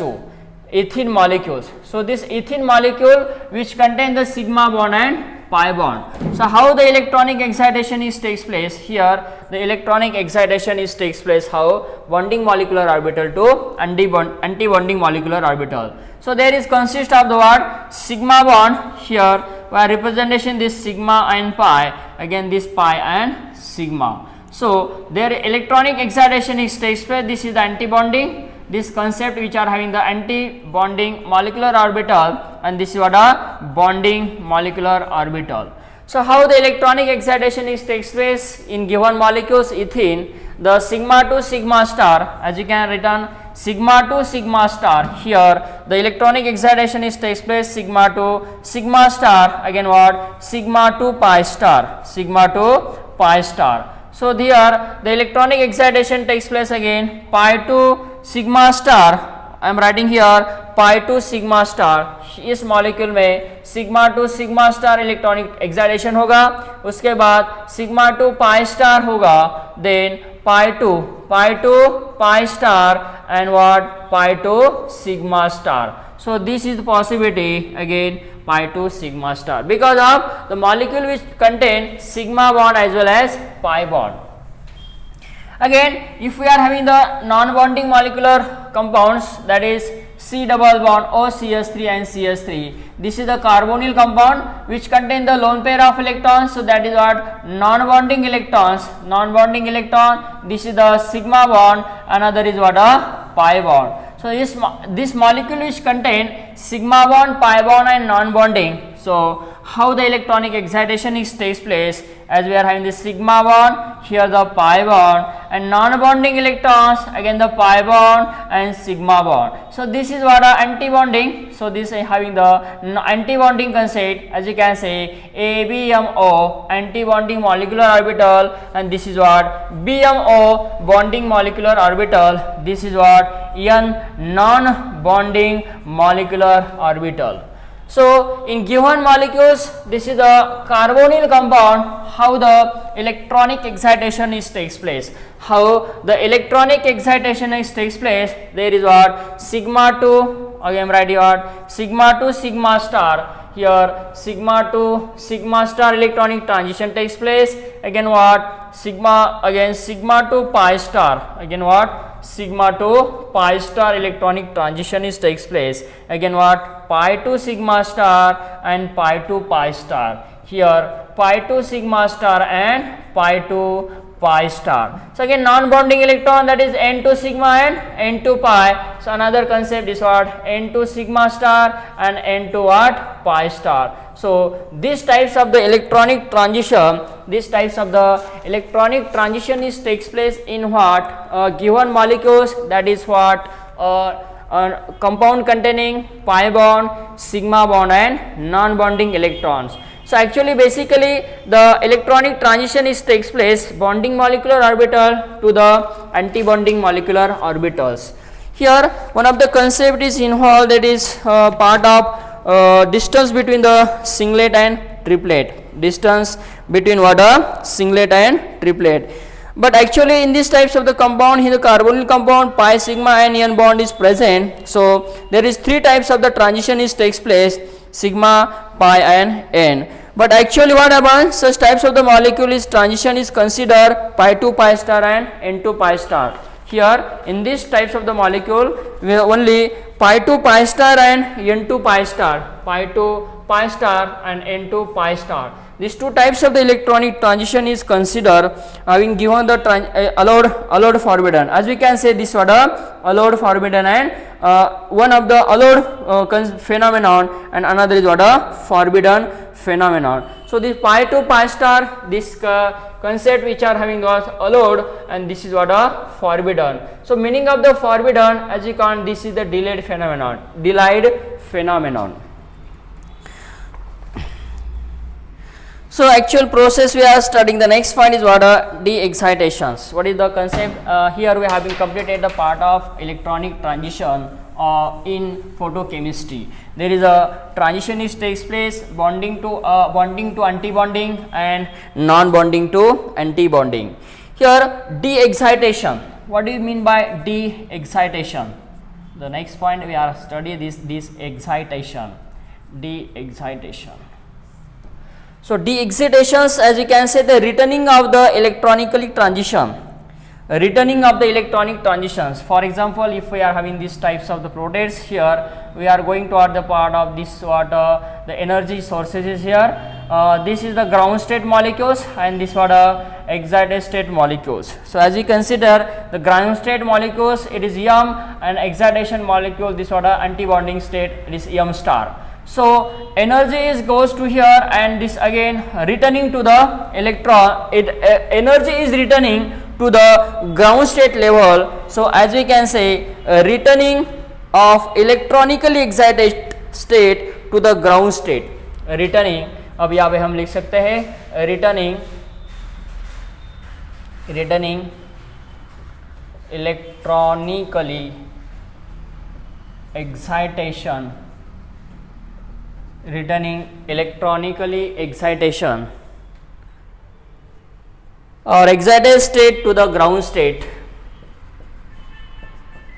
2 ethene molecules. So this ethene molecule which contain the sigma bond and pi bond. So how the electronic excitation is takes place? Here the electronic excitation is takes place how bonding molecular orbital to anti-bonding molecular orbital. So there is consist of the what sigma bond here where representation this sigma and pi, again this pi and sigma. So their electronic excitation is takes place. This is the anti-bonding. This concept which are having the anti-bonding molecular orbital, and this is what a bonding molecular orbital. So how the electronic excitation is takes place in given molecules ethene, the sigma to sigma star, as you can written sigma to sigma star, here the electronic excitation is takes place sigma to sigma star, again what sigma to pi star, sigma to pi star. So here the electronic excitation takes place again pi to sigma star, I am writing here pi to sigma star. इस molecule में sigma to sigma star electronic excitation होगा, उसके बाद sigma to pi star होगा, then pi to pi star and what pi to sigma star. So this is the possibility again pi to sigma star because of the molecule which contain sigma bond as well as pi bond. Again, if we are having the non-bonding molecular compounds, that is C double bond OCH3 and CH3. This is the carbonyl compound which contain the lone pair of electrons. So that is what non-bonding electrons. Non-bonding electron. This is the sigma bond. Another is what a pi bond. So this molecule which contain sigma bond, pi bond, and non-bonding. So how the electronic excitation is takes place, as we are having the sigma bond, here the pi bond, and non-bonding electrons, again the pi bond and sigma bond. So this is what anti-bonding. So this is having the anti-bonding concept, as you can say ABMO, anti-bonding molecular orbital, and this is what BMO, bonding molecular orbital. This is what N, non-bonding molecular orbital. So in given molecules, this is the carbonyl compound, how the electronic excitation is takes place. How the electronic excitation is takes place, there is what sigma to, again write here sigma to sigma star, here sigma to sigma star electronic transition takes place, again what sigma, again sigma to pi star, again what sigma to pi star electronic transition is takes place, again what pi to sigma star and pi to pi star, here pi to sigma star and pi to pi star. So again non-bonding electron, that is n to sigma and n to pi. So another concept is what n to sigma star and n to what pi star. So these types of the electronic transition, these types of the electronic transition is takes place in what given molecules, that is what compound containing pi bond, sigma bond, and non-bonding electrons. So actually basically the electronic transition is takes place bonding molecular orbital to the anti-bonding molecular orbitals. Here one of the concept is involved, that is part of distance between the singlet and triplet, distance between what a singlet and triplet. But actually in these types of the compound, here the carbonyl compound pi, sigma and N bond is present. So there is three types of the transition is takes place, sigma, pi and N. But actually what happens, such types of the molecule is transition is considered pi to pi star and N to pi star. Here in these types of the molecule we have only pi to pi star and N to pi star, pi to pi star and N to pi star. These two types of the electronic transition is considered having given the allowed forbidden. As we can say this what a allowed forbidden and one of the allowed phenomenon and another is what a forbidden phenomenon. So this pi to pi star, this concept which are having was allowed and this is what a forbidden. So meaning of the forbidden, as you can, this is the delayed phenomenon, So actual process we are studying. The next point is what are de-excitations. What is the concept? Here we have been completed the part of electronic transition in photochemistry. There is a transition is takes place bonding to anti-bonding and non-bonding to anti-bonding. Here de-excitation. What do you mean by de-excitation? The next point we are study this excitation, de-excitation. So de-excitations, as you can say, the returning of the electronically transition, returning of the electronic transitions. For example, if we are having these types of the proteins here, we are going toward the part of this what the energy sources is here. This is the ground state molecules and this what excited state molecules. So as we consider the ground state molecules, it is M, and excitation molecule, this what anti-bonding state, it is M star. So energy is goes to here, and this again returning to the electron, energy is returning to the ground state level. So as we can say, returning of electronically excited state to the ground state, returning, अब यहाँ पे हम लिख सकते हैं returning electronically excitation, returning electronically excitation or excited state to the ground state,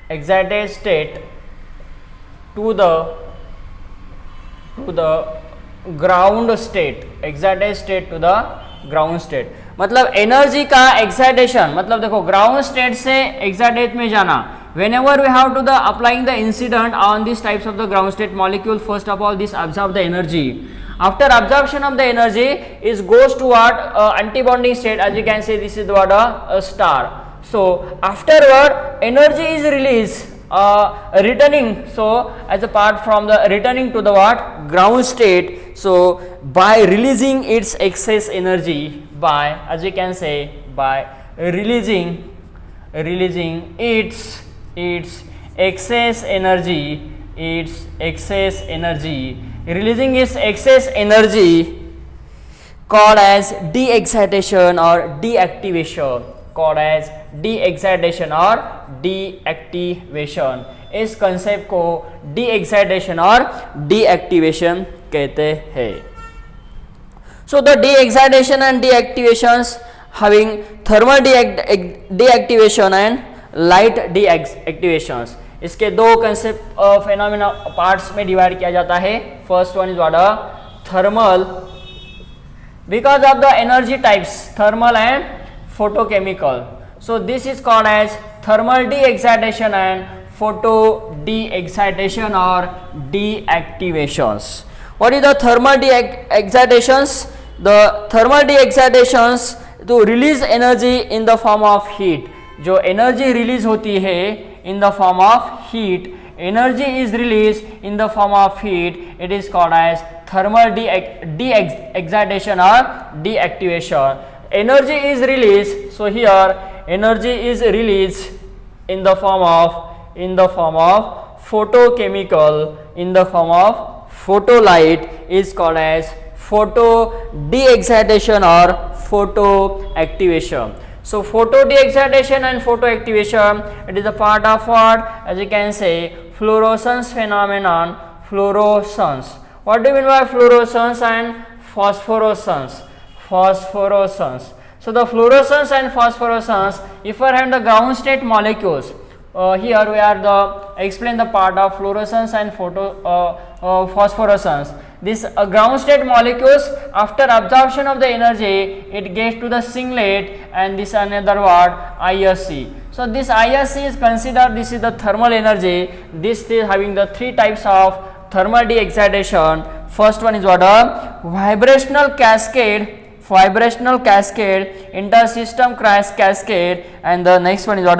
excited state to the ground state, excited state to the ground state. मतलब energy का excitation, मतलब देखो ग्राउंड स्टेट से एक्साइटेड में जाना. Whenever we have to the applying the incident on these types of the ground state molecule, first of all this absorb the energy. After absorption of the energy, is goes toward antibonding state. As you can say, this is what a star. So afterward energy is released, returning, so as a part from the returning to the what ground state. So by releasing its excess energy, by, as we can say, by releasing its excess energy, releasing its excess energy, called as de-excitation or deactivation, called as de-excitation or deactivation. इस concept को de-excitation और deactivation कहते हैं. So the de-excitation and deactivations having thermal deactivation and light deactivations. इसके दो concept phenomena parts में divide किया जाता है. First one is what thermal, because of the energy types thermal and photochemical. So this is called as thermal de-excitation and photo de-excitation or deactivations. What is the thermal de-excitations? The thermal de-excitations to release energy in the form of heat. जो energy release होती है in the form of heat, energy is released in the form of heat, it is called as thermal de-excitation or deactivation. Energy is released, so here energy is released in the form of photochemical, in the form of photolight, is called as photo de-excitation or photoactivation. So photo de-excitation and photoactivation, it is a part of what, as you can say, fluorescence phenomenon. Fluorescence, what do you mean by fluorescence and phosphorescence? Phosphorescence. So the fluorescence and phosphorescence, if we have the ground state molecules, here we are explain the part of fluorescence and phosphorescence. This ground state molecules, after absorption of the energy, it gets to the singlet, and this another word ISC. So this ISC is considered, this is the thermal energy. This is having the three types of thermal de-excitation. First one is what, vibrational cascade, intersystem cascade, and the next one is what,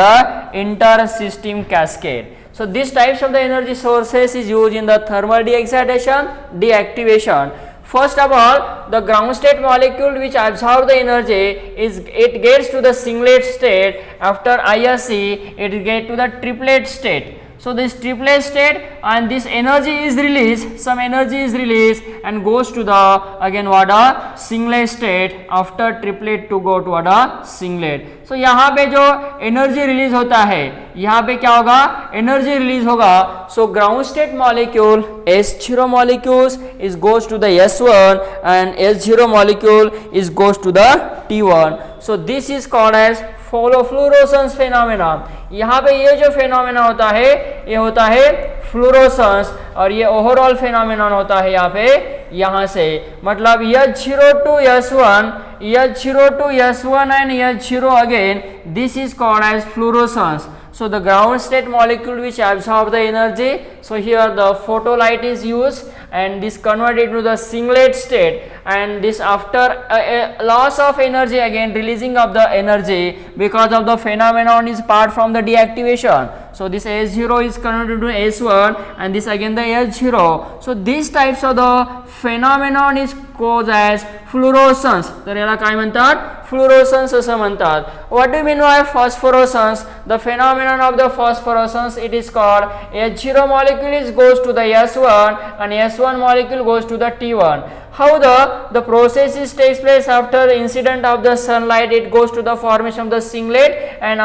intersystem cascade. So these types of the energy sources is used in the thermal de-excitation, deactivation. First of all, the ground state molecule which absorb the energy is, it gets to the singlet state. After ISC, it get to the triplet state. So this triplet state, and this energy is released, some energy is released and goes to the again what, singlet state. After triplet to go to what, singlet. So यहाँ पे जो energy release होता है, यहाँ पे क्या होगा, energy release होगा. So ground state molecule, H0 molecules is goes to the S1, and S0 molecule is goes to the T1. So this is called as fluorescence phenomena. यहाँ पे ये जो फेनोमेना होता है ये होता है फ्लोरोसेंस, और ये ओवरऑल फेनोमेनन होता है यहाँ पे, यहाँ से मतलब H0 to S1, H0 to S1 and H0 again, this is called as fluorescence. So the ground state molecule which absorb the energy, so here the photolight is used and this converted to the singlet state, and this after a loss of energy again releasing of the energy because of the phenomenon is part from the deactivation. So this S0 is converted to S1 and this again the H0. So these types of the phenomenon is caused as fluorescence. तर याला काय म्हणतात? Fluorescence असं म्हणतात. What do you mean by phosphorescence? The phenomenon of the phosphorescence, it is called H0 molecule is goes to the S1 and S1 molecule goes to the T1. How the process is takes place after the incident of the sunlight, it goes to the formation of the singlet, and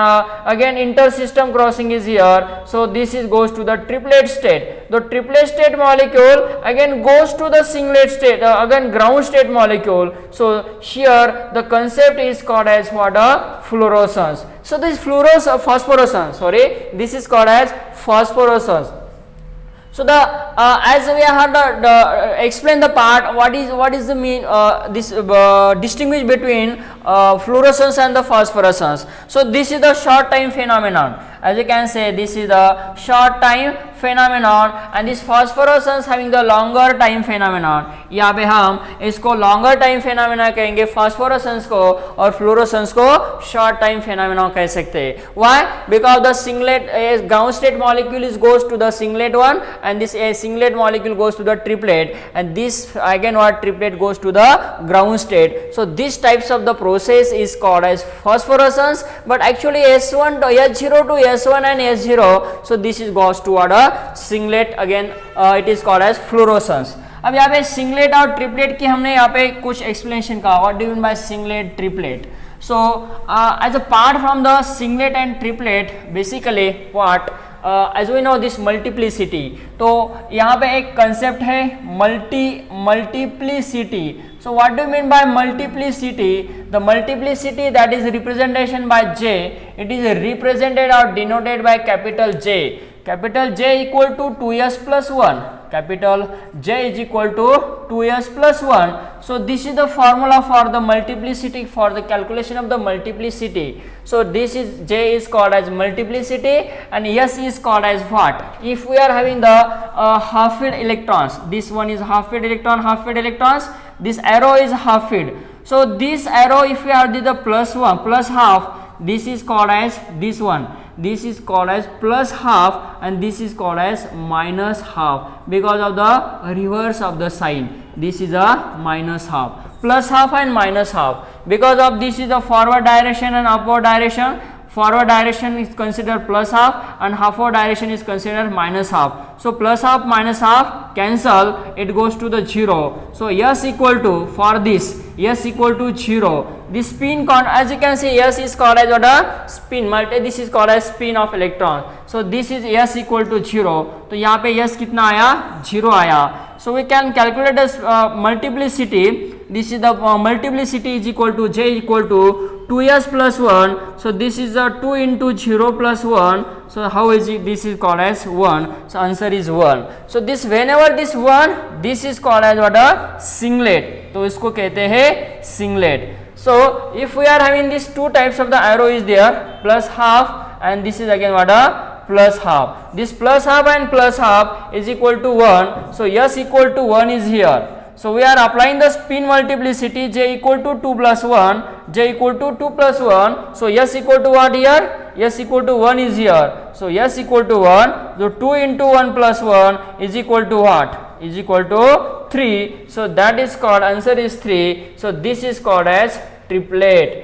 again intersystem crossing is here. So this is goes to the triplet state. The triplet state molecule again goes to the singlet state, again ground state molecule. So here the concept is called as what? A fluorescence. So this phosphorescence, this is called as phosphorescence. So the as we have explain the part what is the mean this distinguish between fluorescence and the phosphorescence. So this is the short time phenomenon. As you can say, this is the short time phenomenon and this phosphorescence having the longer time phenomenon. यहाँ पे हम इसको longer time phenomenon कहेंगे phosphorescence को, और fluorescence को short time phenomenon कह सकते हैं. Why? Because the singlet ground state molecule is goes to the singlet one and this singlet molecule goes to the triplet, and this again what triplet goes to the ground state. So these types of the process is called as phosphorescence, but actually S1 to H0 to S1 and S0, so this is goes toward a singlet, again it is called as fluorescence. अब यहाँ पे singlet और triplet की हमने यहाँ पे कुछ explanation कहा. What do you mean by singlet triplet? So as a part from the singlet and triplet basically what as we know this multiplicity. तो यहाँ पे एक कंसेप्ट है multiplicity. So what do you mean by multiplicity? The multiplicity that is representation by J, it is represented or denoted by capital J. Capital J equal to 2s plus 1. Capital J is equal to 2s plus 1. So this is the formula for the multiplicity, for the calculation of the multiplicity. So this is J is called as multiplicity and S is called as what? If we are having the half-filled electrons, this one is half-filled electron, half-filled electrons, this arrow is half-filled. So this arrow, if we are the plus 1, plus half, this is called as this one. This is called as plus half and this is called as minus half because of the reverse of the sign. This is a minus half. Plus half and minus half. Because of this is the forward direction and upward direction. Forward direction is considered plus half and upward direction is considered minus half. So plus half minus half cancel, it goes to the 0. So S equal to, for this, S equal to 0. This spin, as you can see, S is called as what? A spin. This is called as spin of electron. So this is S equal to 0. तो यहाँ पे S कितना आया? 0 आया. So we can calculate this multiplicity. This is the multiplicity is equal to J equal to 2s plus 1. So this is a 2 into 0 plus 1. So how is it? This is called as 1. So answer is 1. So this whenever this 1, this is called as what? A singlet. तो इसको कहते हैं singlet. So if we are having these two types of the arrow is there, plus half and this is again what? A plus half. This plus half and plus half is equal to 1. So S equal to 1 is here. So we are applying the spin multiplicity J equal to 2 plus 1, J equal to 2 plus 1. So S equal to what here? S equal to 1 is here. So S equal to 1. So 2 into 1 plus 1 is equal to what? Is equal to 3. So that is called, answer is 3. So this is called as triplet.